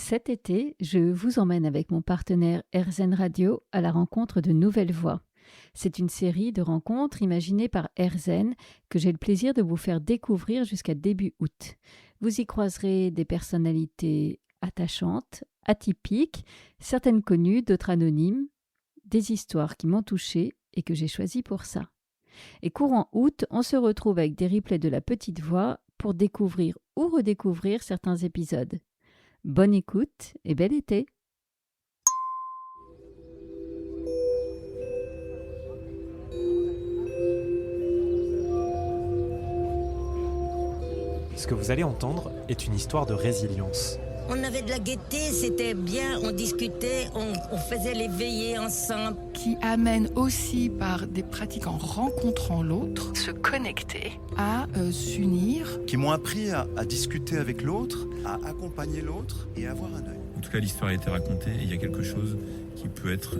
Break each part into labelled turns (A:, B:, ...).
A: Cet été, je vous emmène avec mon partenaire RZN Radio à la rencontre de nouvelles voix. C'est une série de rencontres imaginées par RZN que j'ai le plaisir de vous faire découvrir jusqu'à début août. Vous y croiserez des personnalités attachantes, atypiques, certaines connues, d'autres anonymes, des histoires qui m'ont touchée et que j'ai choisies pour ça. Et courant août, on se retrouve avec des replays de La Petite Voix pour découvrir ou redécouvrir certains épisodes. Bonne écoute et bel été!
B: Ce que vous allez entendre est une histoire de résilience.
C: On avait de la gaieté, c'était bien, on discutait, on faisait les veillées ensemble.
D: Qui amène aussi par des pratiques en rencontrant l'autre, se connecter, à s'unir.
E: Qui m'ont appris à discuter avec l'autre, à accompagner l'autre et à avoir un œil.
F: En tout cas, l'histoire a été racontée et il y a quelque chose qui peut être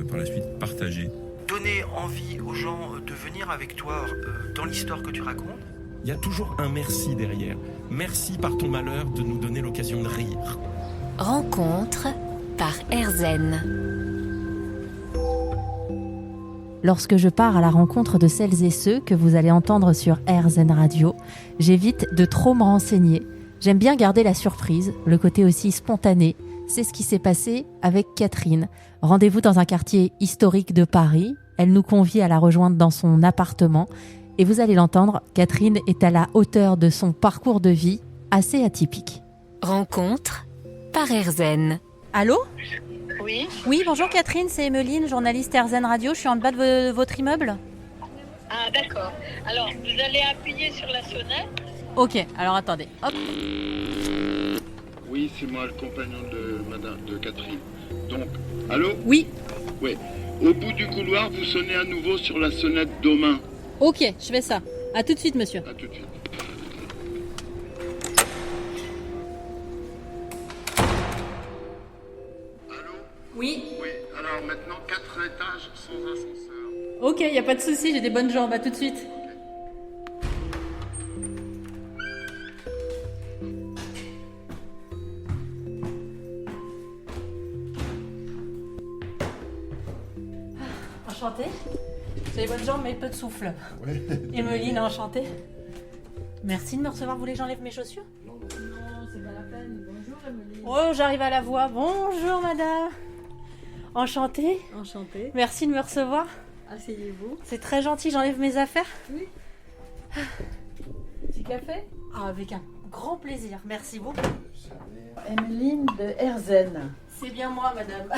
F: par la suite partagé.
G: Donner envie aux gens de venir avec toi dans l'histoire que tu racontes.
H: Il y a toujours un merci derrière. Merci par ton malheur de nous donner l'occasion de rire.
I: Rencontre par RZN.
J: Lorsque je pars à la rencontre de celles et ceux que vous allez entendre sur RZN Radio, j'évite de trop me renseigner. J'aime bien garder la surprise, le côté aussi spontané. C'est ce qui s'est passé avec Catherine. Rendez-vous dans un quartier historique de Paris. Elle nous convie à la rejoindre dans son appartement. Et vous allez l'entendre, Catherine est à la hauteur de son parcours de vie assez atypique.
I: Rencontre par RZN.
J: Allô ?
K: Oui.
J: Oui, bonjour Catherine, c'est Emeline, journaliste RZN Radio. Je suis en bas de votre immeuble.
K: Ah d'accord. Alors, vous allez appuyer sur la sonnette.
J: Ok, alors attendez. Hop.
L: Oui, c'est moi le compagnon de Catherine. Donc, allô ?
J: Oui.
L: Oui. Au bout du couloir, vous sonnez à nouveau sur la sonnette d'Omain.
J: Ok, je fais ça. À tout de suite, monsieur.
L: À tout de suite. Allô ?
J: Oui.
L: Oui, alors maintenant 4 étages sans ascenseur.
J: Ok, y a pas de souci, j'ai des bonnes jambes. À tout de suite. Enchantée. J'ai les bonnes jambes mais peu de souffle.
E: Oui.
J: Emeline, enchantée. Merci de me recevoir. Vous voulez que j'enlève mes chaussures ?
A: Non, c'est pas la peine. Bonjour Emeline.
J: Oh, j'arrive à la voix. Bonjour madame. Enchantée.
A: Enchantée.
J: Merci de me recevoir.
A: Asseyez-vous.
J: C'est très gentil, j'enlève mes affaires.
A: Oui. Petit café ?
J: Ah, avec un grand plaisir. Merci beaucoup.
A: Emeline de RZN.
J: C'est bien moi, madame.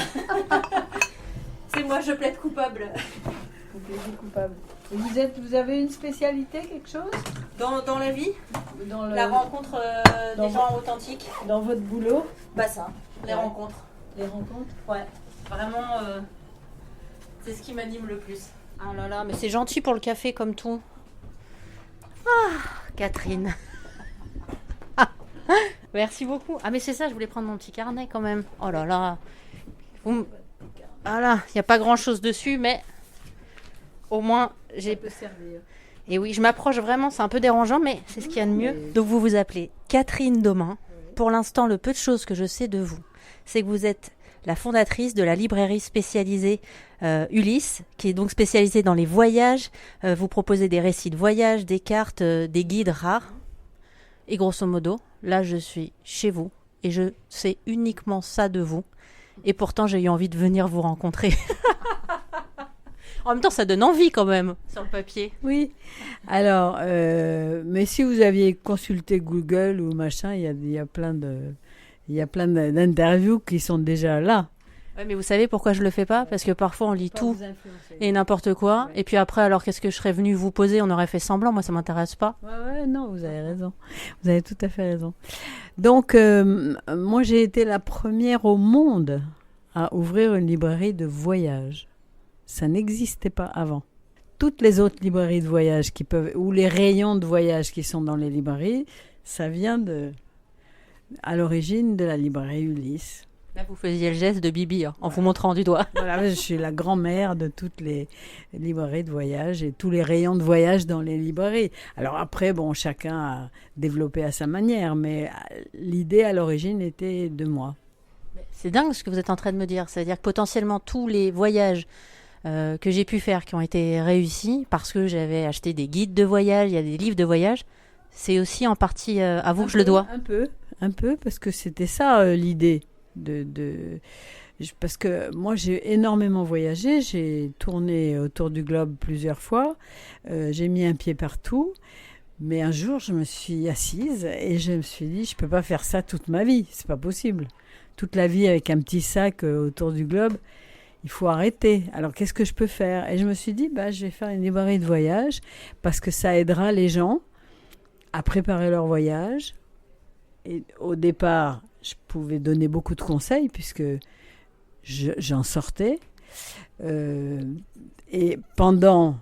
J: C'est moi, je plaide coupable.
A: Vous plaisez coupable. Et vous avez une spécialité, quelque chose ?
J: Dans la vie,
A: Dans
J: la rencontre
A: dans
J: des gens authentiques.
A: Dans votre boulot ?
J: Bah ça, les
A: Ouais.
J: rencontres.
A: Les rencontres ?
J: Ouais, vraiment, c'est ce qui m'anime le plus. Ah là là, mais c'est gentil pour le café comme tout. Ah, Catherine. Merci beaucoup. Ah mais c'est ça, je voulais prendre mon petit carnet quand même. Oh là là. Voilà, il n'y a pas grand-chose dessus, mais au moins j'ai...
A: Ça peut servir.
J: Et oui, je m'approche vraiment, c'est un peu dérangeant, mais c'est ce qu'il y a de mieux. Donc vous vous appelez Catherine Domain. Pour l'instant, le peu de choses que je sais de vous, c'est que vous êtes la fondatrice de la librairie spécialisée Ulysse, qui est donc spécialisée dans les voyages. Vous proposez des récits de voyage, des cartes, des guides rares. Et grosso modo, là je suis chez vous et je sais uniquement ça de vous. Et pourtant, j'ai eu envie de venir vous rencontrer. En même temps, ça donne envie quand même, sur le papier.
M: Oui. Alors, mais si vous aviez consulté Google ou machin, il y a plein d'interviews qui sont déjà là.
J: Ouais, mais vous savez pourquoi je le fais pas ? Parce que parfois, on lit tout et n'importe quoi. Ouais. Et puis après, alors qu'est-ce que je serais venue vous poser ? On aurait fait semblant. Moi, ça m'intéresse pas.
M: Ouais, non, vous avez raison. Vous avez tout à fait raison. Donc, moi, j'ai été la première au monde à ouvrir une librairie de voyage. Ça n'existait pas avant. Toutes les autres librairies de voyage ou les rayons de voyage qui sont dans les librairies, ça vient à l'origine de la librairie Ulysse.
J: Là, vous faisiez le geste de Bibi, en vous montrant du doigt.
M: Voilà, je suis la grand-mère de toutes les librairies de voyage et tous les rayons de voyage dans les librairies. Alors après, bon, chacun a développé à sa manière, mais l'idée à l'origine était de moi.
J: C'est dingue ce que vous êtes en train de me dire. C'est-à-dire que potentiellement tous les voyages que j'ai pu faire qui ont été réussis parce que j'avais acheté des guides de voyage, il y a des livres de voyage, c'est aussi en partie à vous que je le dois.
M: Un peu, parce que c'était ça l'idée parce que moi j'ai énormément voyagé, j'ai tourné autour du globe plusieurs fois, j'ai mis un pied partout, mais un jour je me suis assise et je me suis dit je peux pas faire ça toute ma vie, c'est pas possible. Toute la vie avec un petit sac autour du globe, il faut arrêter. Alors qu'est-ce que je peux faire? Et je me suis dit je vais faire une librairie de voyage parce que ça aidera les gens à préparer leur voyage. Et au départ, je pouvais donner beaucoup de conseils puisque j'en sortais. Et pendant,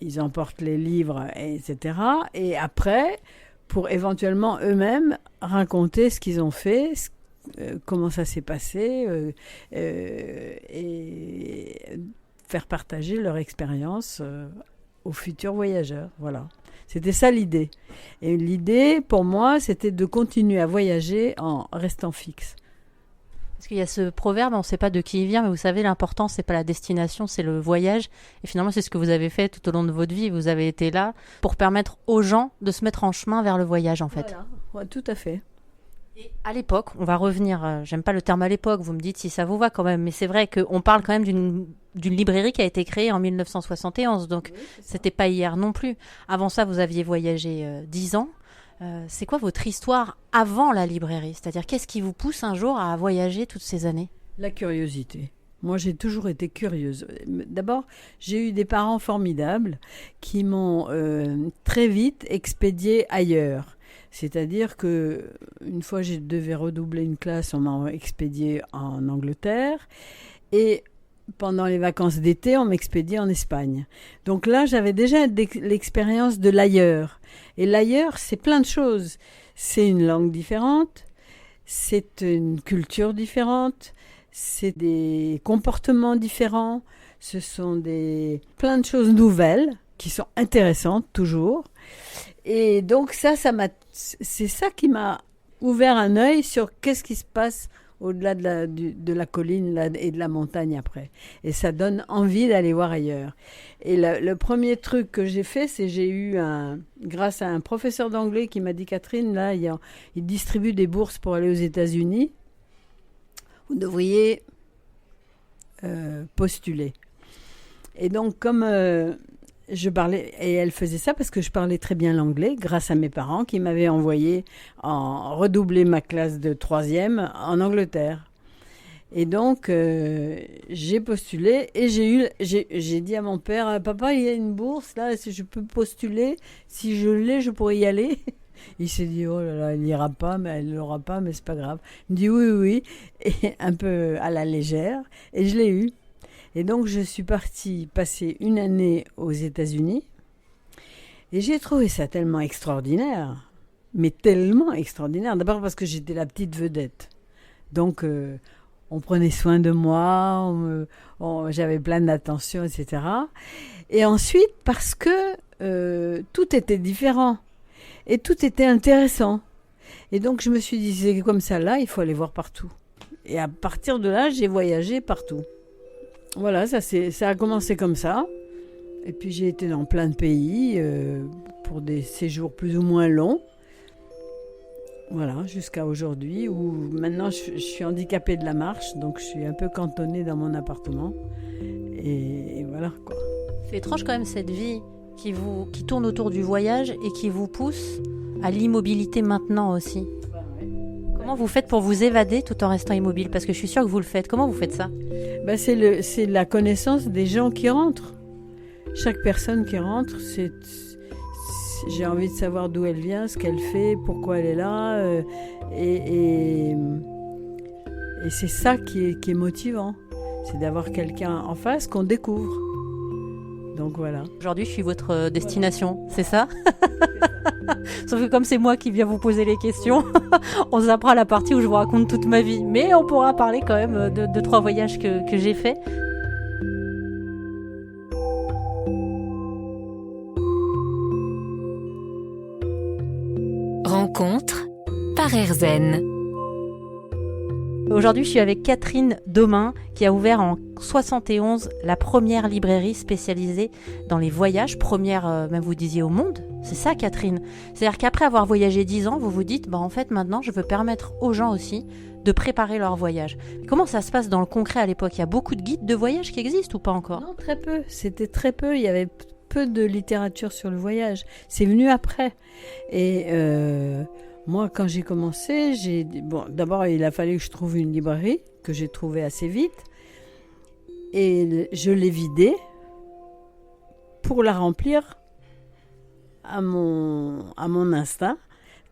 M: ils emportent les livres, etc. Et après, pour éventuellement eux-mêmes raconter ce qu'ils ont fait, comment ça s'est passé, et faire partager leur expérience aux futurs voyageurs. Voilà. C'était ça l'idée. Et l'idée, pour moi, c'était de continuer à voyager en restant fixe.
J: Parce qu'il y a ce proverbe, on ne sait pas de qui il vient, mais vous savez, l'important, c'est pas la destination, c'est le voyage. Et finalement, c'est ce que vous avez fait tout au long de votre vie. Vous avez été là pour permettre aux gens de se mettre en chemin vers le voyage, en fait.
M: Voilà, ouais, tout à fait.
J: Et à l'époque, on va revenir, j'aime pas le terme à l'époque, vous me dites si ça vous va quand même, mais c'est vrai qu'on parle quand même d'une librairie qui a été créée en 1971, donc oui, c'était pas hier non plus. Avant ça, vous aviez voyagé 10 ans. C'est quoi votre histoire avant la librairie? C'est-à-dire, qu'est-ce qui vous pousse un jour à voyager toutes ces années?
M: La curiosité. Moi, j'ai toujours été curieuse. D'abord, j'ai eu des parents formidables qui m'ont très vite expédié ailleurs. C'est-à-dire que une fois, je devais redoubler une classe, on m'a expédié en Angleterre. Et pendant les vacances d'été, on m'expédiait en Espagne. Donc là, j'avais déjà l'expérience de l'ailleurs. Et l'ailleurs, c'est plein de choses. C'est une langue différente, c'est une culture différente, c'est des comportements différents, ce sont plein de choses nouvelles qui sont intéressantes toujours. Et donc c'est ça qui m'a ouvert un œil sur qu'est-ce qui se passe au-delà de la colline là, et de la montagne après. Et ça donne envie d'aller voir ailleurs. Et le premier truc que j'ai fait, c'est grâce à un professeur d'anglais qui m'a dit, Catherine, là, il distribue des bourses pour aller aux États-Unis. Vous devriez postuler. Et donc, comme je parlais, et elle faisait ça parce que je parlais très bien l'anglais, grâce à mes parents qui m'avaient envoyé redoubler ma classe de 3e en Angleterre. Et donc, j'ai postulé et j'ai dit à mon père, papa, il y a une bourse là, si je peux postuler, si je l'ai, je pourrais y aller. Il s'est dit, oh là là, elle n'ira pas, mais elle l'aura pas, mais c'est pas grave. Il me dit oui, et un peu à la légère, et je l'ai eu. Et donc, je suis partie passer une année aux États-Unis. Et j'ai trouvé ça tellement extraordinaire. Mais tellement extraordinaire. D'abord parce que j'étais la petite vedette. Donc, on prenait soin de moi. J'avais plein d'attention, etc. Et ensuite, parce que tout était différent. Et tout était intéressant. Et donc, je me suis dit, c'est comme ça, là, il faut aller voir partout. Et à partir de là, j'ai voyagé partout. Voilà, ça a commencé comme ça. Et puis j'ai été dans plein de pays pour des séjours plus ou moins longs. Voilà, jusqu'à aujourd'hui où maintenant je suis handicapée de la marche, donc je suis un peu cantonnée dans mon appartement. Et voilà quoi.
J: C'est étrange quand même cette vie qui tourne autour du voyage et qui vous pousse à l'immobilité maintenant aussi. Comment vous faites pour vous évader tout en restant immobile? Parce que je suis sûre que vous le faites. Comment vous faites ça?
M: C'est la connaissance des gens qui rentrent. Chaque personne qui rentre, j'ai envie de savoir d'où elle vient, ce qu'elle fait, pourquoi elle est là. Et c'est ça qui est motivant. C'est d'avoir quelqu'un en face qu'on découvre. Donc voilà.
J: Aujourd'hui, je suis votre destination, c'est ça? Sauf que comme c'est moi qui viens vous poser les questions, on zappera la partie où je vous raconte toute ma vie. Mais on pourra parler quand même de 3 voyages que j'ai faits.
I: Rencontre par Erzen.
J: Aujourd'hui, je suis avec Catherine Domain, qui a ouvert en 71 la première librairie spécialisée dans les voyages, première, même vous disiez, au monde. C'est ça, Catherine. C'est-à-dire qu'après avoir voyagé 10 ans, vous vous dites, en fait, maintenant, je veux permettre aux gens aussi de préparer leur voyage. Comment ça se passe dans le concret à l'époque ? Il y a beaucoup de guides de voyage qui existent ou pas encore ?
M: Non, très peu. C'était très peu. Il y avait peu de littérature sur le voyage. C'est venu après. Et moi, quand j'ai commencé, d'abord, il a fallu que je trouve une librairie, que j'ai trouvée assez vite. Et je l'ai vidée pour la remplir à mon instinct,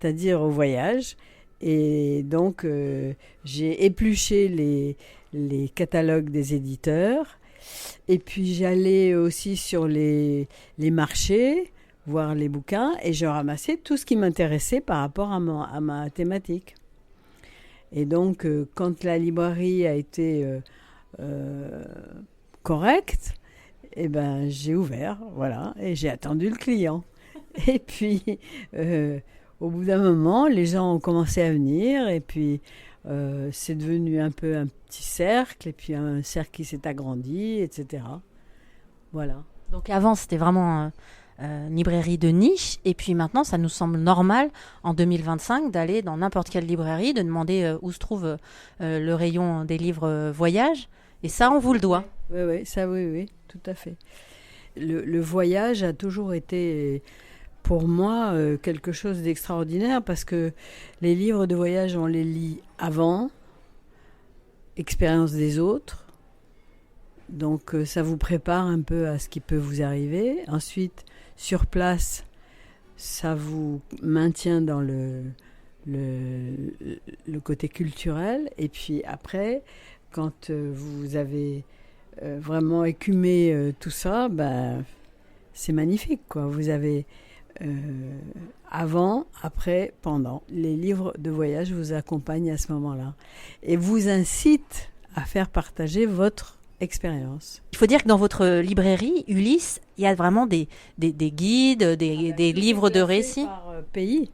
M: c'est-à-dire au voyage. Et donc, j'ai épluché les catalogues des éditeurs. Et puis, j'allais aussi sur les marchés, voir les bouquins, et je ramassais tout ce qui m'intéressait par rapport à ma thématique. Et donc, quand la librairie a été correcte, j'ai ouvert, voilà, et j'ai attendu le client. Et puis, au bout d'un moment, les gens ont commencé à venir, et puis c'est devenu un peu un petit cercle, et puis un cercle qui s'est agrandi, etc. Voilà.
J: Donc avant, c'était vraiment une librairie de niche, et puis maintenant, ça nous semble normal, en 2025, d'aller dans n'importe quelle librairie, de demander où se trouve le rayon des livres voyage, et ça, on vous le doit.
M: Oui, ça, oui, tout à fait. Le voyage a toujours été, pour moi, quelque chose d'extraordinaire, parce que les livres de voyage, on les lit avant, expérience des autres, donc ça vous prépare un peu à ce qui peut vous arriver. Ensuite, sur place, ça vous maintient dans le côté culturel, et puis après, quand vous avez vraiment écumé tout ça, c'est magnifique, quoi. Vous avez avant, après, pendant. Les livres de voyage vous accompagnent à ce moment-là et vous incitent à faire partager votre expérience.
J: Il faut dire que dans votre librairie, Ulysse, il y a vraiment des guides, des livres de récits.
M: Par pays.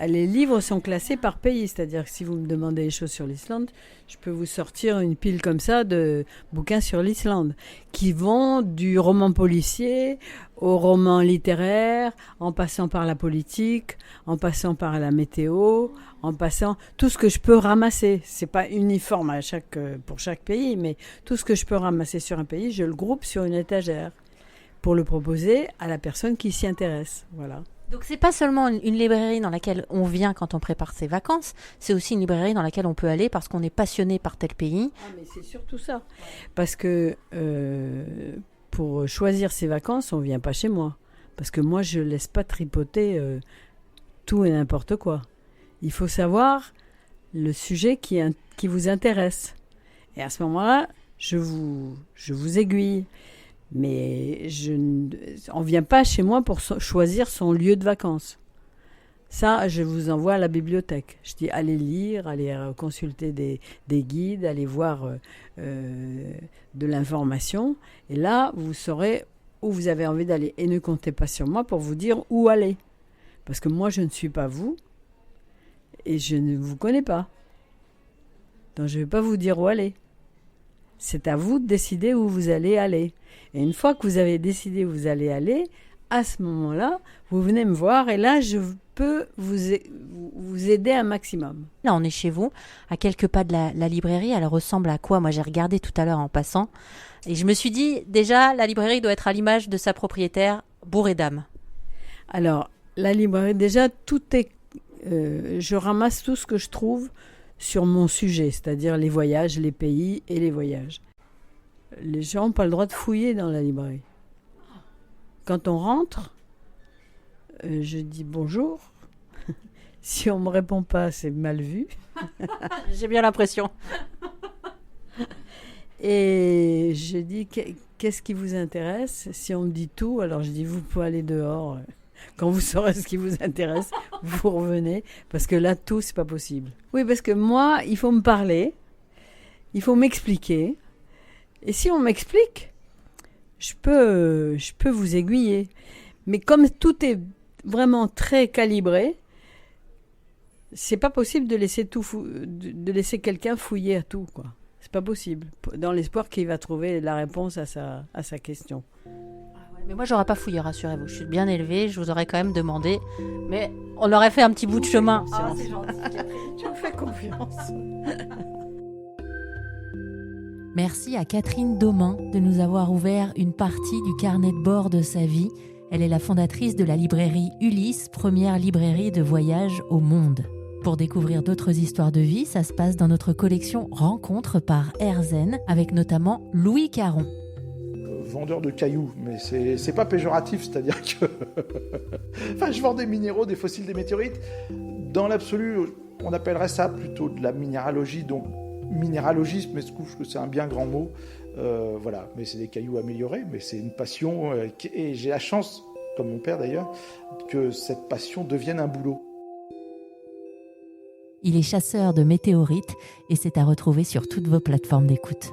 M: Les livres sont classés par pays, c'est-à-dire que si vous me demandez des choses sur l'Islande, je peux vous sortir une pile comme ça de bouquins sur l'Islande, qui vont du roman policier au roman littéraire, en passant par la politique, en passant par la météo, en passant tout ce que je peux ramasser. C'est pas uniforme pour chaque pays, mais tout ce que je peux ramasser sur un pays, je le groupe sur une étagère pour le proposer à la personne qui s'y intéresse. Voilà.
J: Donc c'est pas seulement une librairie dans laquelle on vient quand on prépare ses vacances, c'est aussi une librairie dans laquelle on peut aller parce qu'on est passionné par tel pays.
M: Ah, mais c'est surtout ça. Parce que pour choisir ses vacances, on vient pas chez moi. Parce que moi, je laisse pas tripoter tout et n'importe quoi. Il faut savoir le sujet qui vous intéresse. Et à ce moment-là, je vous aiguille. Mais on ne vient pas chez moi pour choisir son lieu de vacances. Ça, je vous envoie à la bibliothèque. Je dis, allez lire, allez consulter des guides, allez voir de l'information. Et là, vous saurez où vous avez envie d'aller. Et ne comptez pas sur moi pour vous dire où aller. Parce que moi, je ne suis pas vous. Et je ne vous connais pas. Donc, je ne vais pas vous dire où aller. C'est à vous de décider où vous allez aller. Et une fois que vous avez décidé où vous allez aller, à ce moment-là, vous venez me voir et là, je peux vous aider un maximum.
J: Là, on est chez vous, à quelques pas de la librairie. Elle ressemble à quoi ? Moi, j'ai regardé tout à l'heure en passant et je me suis dit, déjà, la librairie doit être à l'image de sa propriétaire, bourrée d'âme.
M: Alors, la librairie, déjà, tout est... je ramasse tout ce que je trouve sur mon sujet, c'est-à-dire les voyages, les pays et les voyages. Les gens n'ont pas le droit de fouiller dans la librairie. Quand on rentre, je dis bonjour. Si on ne me répond pas, c'est mal vu.
J: J'ai bien l'impression.
M: Et je dis, qu'est-ce qui vous intéresse ? Si on me dit tout, alors je dis, vous pouvez aller dehors. Quand vous saurez ce qui vous intéresse, vous revenez. Parce que là, tout, c'est pas possible. Oui, parce que moi, il faut me parler. Il faut m'expliquer. Et si on m'explique, je peux vous aiguiller. Mais comme tout est vraiment très calibré, C'est pas possible de laisser de laisser quelqu'un fouiller à tout, quoi. C'est pas possible, dans l'espoir qu'il va trouver la réponse à sa question.
J: Mais moi, j'aurais pas fouillé, rassurez-vous. Je suis bien élevée, je vous aurais quand même demandé. Mais on aurait fait un petit bout de chemin.
M: C'est gentil, tu me fais confiance.
N: Merci à Catherine Domain de nous avoir ouvert une partie du carnet de bord de sa vie. Elle est la fondatrice de la librairie Ulysse, première librairie de voyage au monde. Pour découvrir d'autres histoires de vie, ça se passe dans notre collection Rencontres par Erzen, avec notamment Louis Caron.
O: Vendeur de cailloux, mais c'est pas péjoratif, c'est-à-dire que enfin, je vends des minéraux, des fossiles, des météorites. Dans l'absolu, on appellerait ça plutôt de la minéralogie, donc minéralogisme, mais je trouve que c'est un bien grand mot. Voilà, mais c'est des cailloux améliorés, mais c'est une passion, et j'ai la chance, comme mon père d'ailleurs, que cette passion devienne un boulot.
N: Il est chasseur de météorites et c'est à retrouver sur toutes vos plateformes d'écoute.